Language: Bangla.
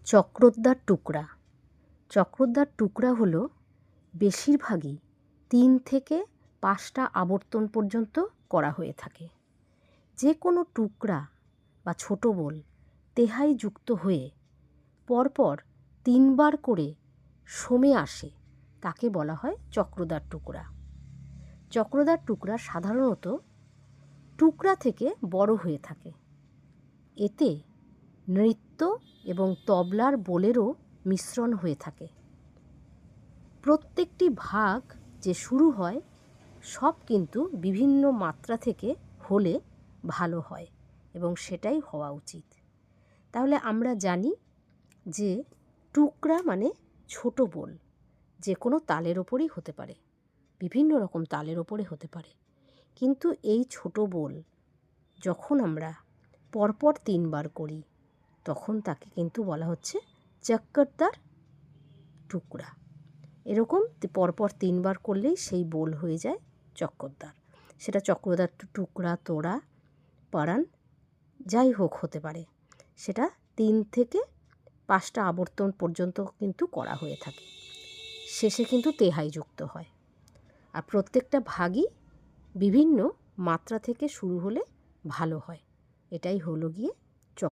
চক্রদ্বার টুকরা। চক্রদ্বার টুকরা হলো বেশিরভাগই 3 থেকে 5টা আবর্তন পর্যন্ত করা হয়ে থাকে। যে কোনো টুকরা বা ছোট বোল তেহাই যুক্ত হয়ে পরপর 3 বার করে সমে আসে, তাকে বলা হয় চক্রদ্বার টুকরা। চক্রদ্বার টুকরা সাধারণত টুকরা থেকে বড় হয়ে থাকে। এতে নৃত্য এবং তবলার বোলেরও মিশ্রণ হয়ে থাকে। প্রত্যেকটি ভাগ যে শুরু হয় সব কিন্তু বিভিন্ন মাত্রা থেকে হলে ভালো হয় এবং সেটাই হওয়া উচিত। তাহলে আমরা জানি যে টুকরা মানে ছোট বোল, যে কোনো তালের ওপরই হতে পারে, বিভিন্ন রকম তালের ওপরে হতে পারে। কিন্তু এই ছোট বোল যখন আমরা পরপর 3 বার করি তখন তাকে কিন্তু বলা হচ্ছে চক্রদ্বার টুকরা। এরকম পরপর 3 বার করলেই সেই বোল হয়ে যায় চক্রদ্বার। সেটা চক্রদ্বার টুকরা, তোড়া, পারান যাই হোক হতে পারে। সেটা 3 থেকে 5টা আবর্তন পর্যন্ত কিন্তু করা হয়ে থাকে। শেষে কিন্তু তেহাই যুক্ত হয়। আর প্রত্যেকটা ভাগই বিভিন্ন মাত্রা থেকে শুরু হলে ভালো হয়। এটাই হলো গিয়ে